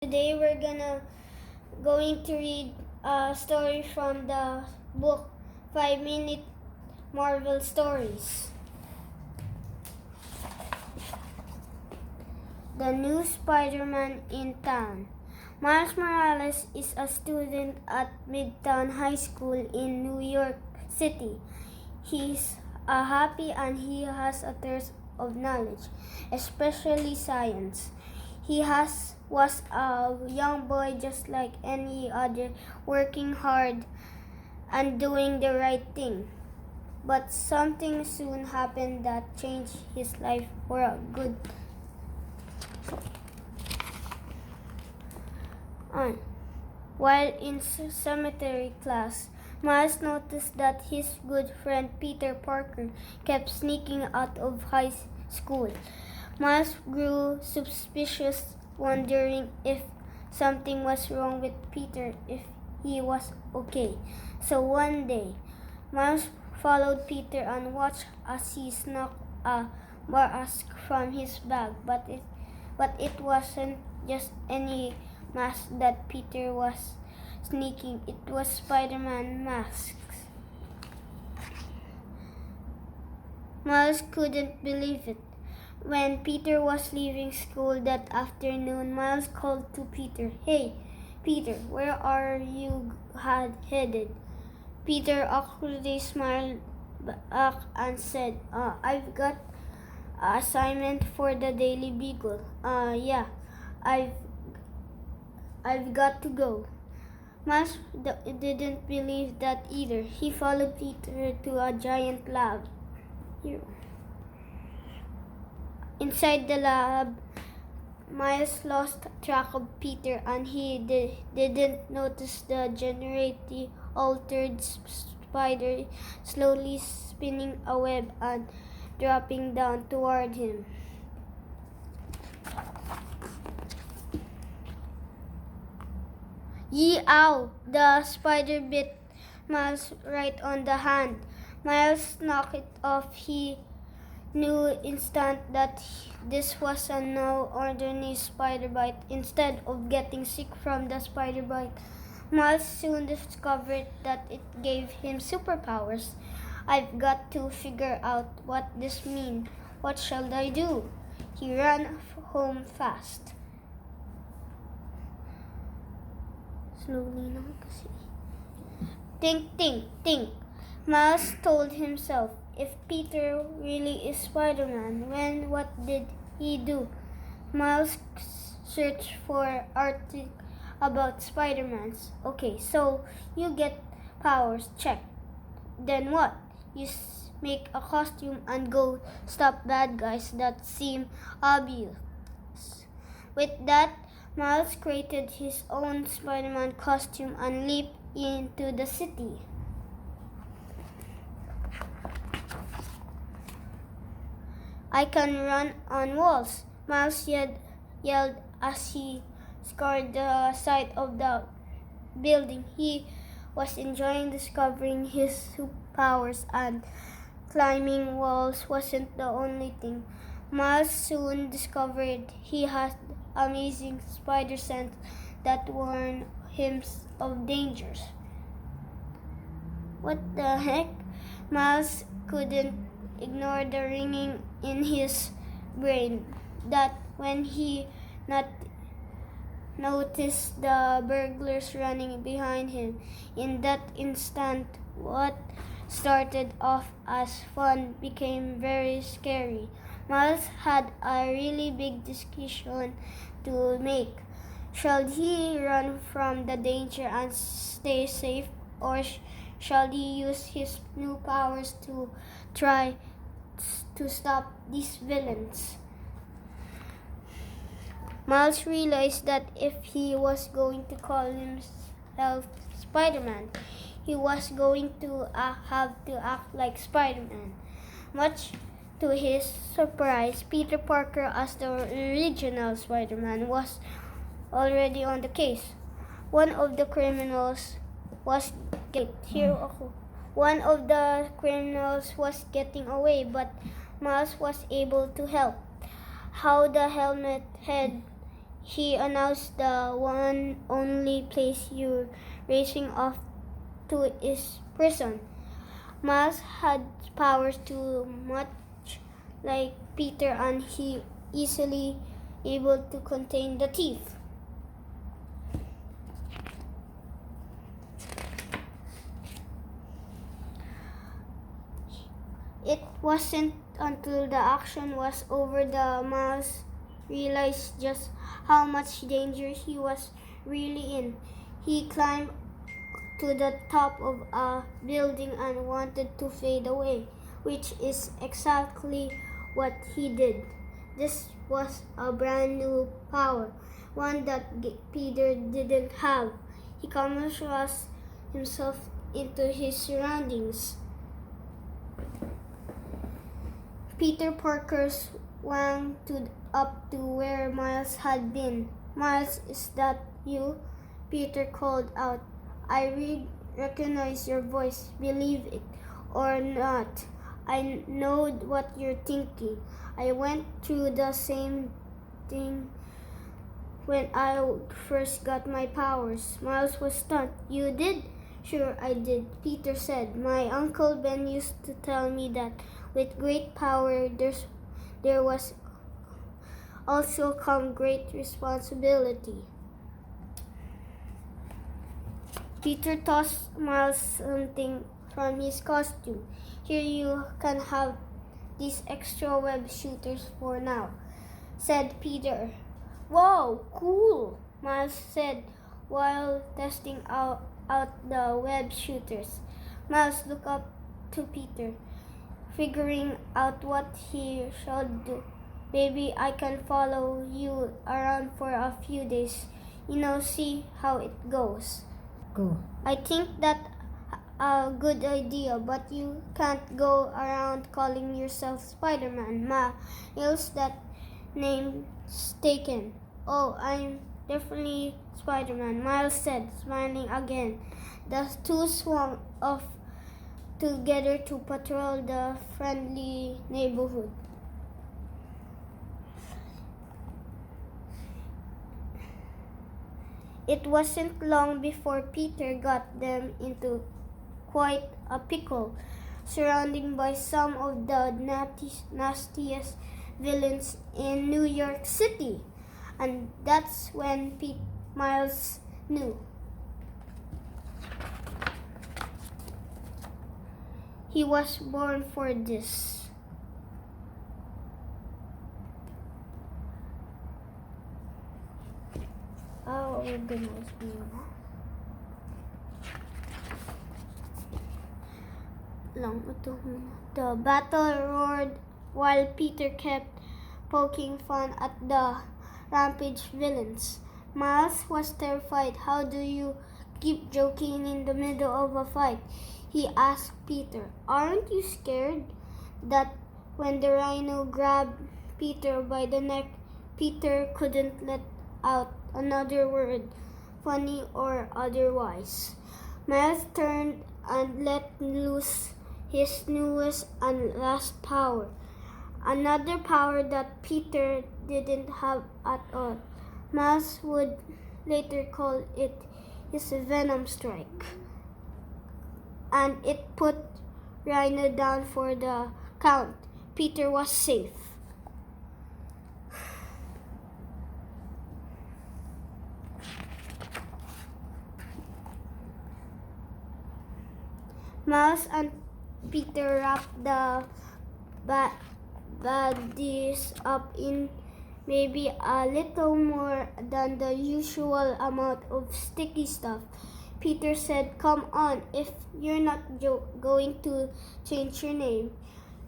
Today we're going to read a story from the book 5-Minute Marvel Stories. The new Spiderman in town. Miles Morales is a student at Midtown High School in New York City. He's happy and he has a thirst of knowledge, especially science. Was a young boy just like any other, working hard and doing the right thing. But something soon happened that changed his life for a good. While in cemetery class, Miles noticed that his good friend Peter Parker kept sneaking out of high school. Miles grew suspicious, wondering if something was wrong with Peter, if he was okay. So one day, Miles followed Peter and watched as he snuck a mask from his bag, but it wasn't just any mask that Peter was sneaking. It was Spiderman masks. Miles couldn't believe it. When Peter was leaving school that afternoon, Miles called to Peter, "Hey, Peter, where are you headed?" Peter awkwardly smiled back and said, "I've got an assignment for the Daily Beagle. Yeah, I've got to go." Miles didn't believe that either. He followed Peter to a giant lab. Inside the lab, Miles lost track of Peter and he didn't notice the genetically altered spider slowly spinning a web and dropping down toward him. Yee, ow! The spider bit Miles right on the hand. Miles knocked it off. He knew instant that this was a no ordinary spider bite. Instead of getting sick from the spider bite, Miles soon discovered that it gave him superpowers. "I've got to figure out what this means. What shall I do?" He ran home fast. Slowly lang kasi. Think, think, think. Miles told himself, if Peter really is Spider-Man, what did he do? Miles searched for articles about Spider-Mans. Okay, so you get powers, check. Then what? You make a costume and go stop bad guys. That seem obvious. With that, Miles created his own Spider-Man costume and leaped into the city. "I can run on walls," Miles yelled as he scoured the side of the building. He was enjoying discovering his superpowers, and climbing walls wasn't the only thing. Miles soon discovered he had amazing spider sense that warned him of dangers. What the heck? Miles couldn't ignore the ringing in his brain. That when he noticed the burglars running behind him. In that instant, what started off as fun became very scary. Miles had a really big decision to make. Shall he run from the danger and stay safe, or shall he use his new powers to try to stop these villains? Miles realized that if he was going to call himself Spider-Man, he was going to have to act like Spider-Man. Much to his surprise, Peter Parker, as the original Spider-Man, was already on the case. One of the criminals was getting away, but Miles was able to help. How the helmet head he announced, the one only place you're racing off to is prison. Miles had powers too much like Peter, and he easily able to contain the thief. It wasn't until the action was over that Miles realized just how much danger he was really in. He climbed to the top of a building and wanted to fade away, which is exactly what he did. This was a brand new power, one that Peter didn't have. He camouflaged himself into his surroundings. Peter Parker swung up to where Miles had been. Miles, is that you? Peter called out. I recognize your voice, believe it or not. I know what you're thinking. I went through the same thing when I first got my powers. Miles was stunned. You did? Sure I did, Peter said. My Uncle Ben used to tell me that with great power there was also come great responsibility. Peter tossed Miles something from his costume. Here, you can have these extra web shooters for now, said Peter. Wow, cool, Miles said while testing out the web shooters. Miles looked up to Peter, figuring out what he should do. Maybe I can follow you around for a few days, see how it goes. Go. I think that's a good idea, but you can't go around calling yourself Spiderman. Miles, that name's taken. Oh, I'm definitely Spiderman, Miles said, smiling again. The two swung off together to patrol the friendly neighborhood. It wasn't long before Peter got them into quite a pickle, surrounded by some of the nastiest villains in New York City. And that's when Miles knew. He was born for this. Organize me. The battle roared while Peter kept poking fun at the rampage villains. Miles was terrified. How do you keep joking in the middle of a fight? He asked Peter. Aren't you scared? That when the rhino grabbed Peter by the neck, Peter couldn't let out another word, funny or otherwise. Miles turned and let loose his newest and last power, another power that Peter didn't have at all. Miles would later call it his Venom Strike, and it put Rhino down for the count. Peter was safe. Miles and Peter wrapped the baddies up in maybe a little more than the usual amount of sticky stuff. Peter said, come on, if you're not going to change your name,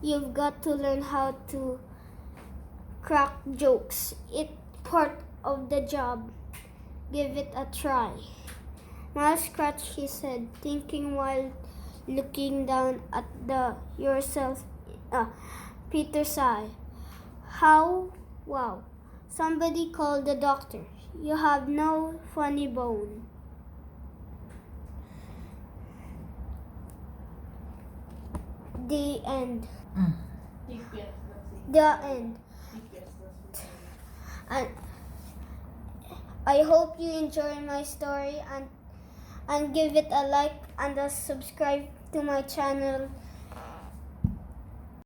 you've got to learn how to crack jokes. It's part of the job. Give it a try. Miles scratched his head, thinking while looking down at yourself. Peter sighed. How? Wow. Somebody called the doctor. You have no funny bone. The end. The end. And I hope you enjoy my story and give it a like and a subscribe to my channel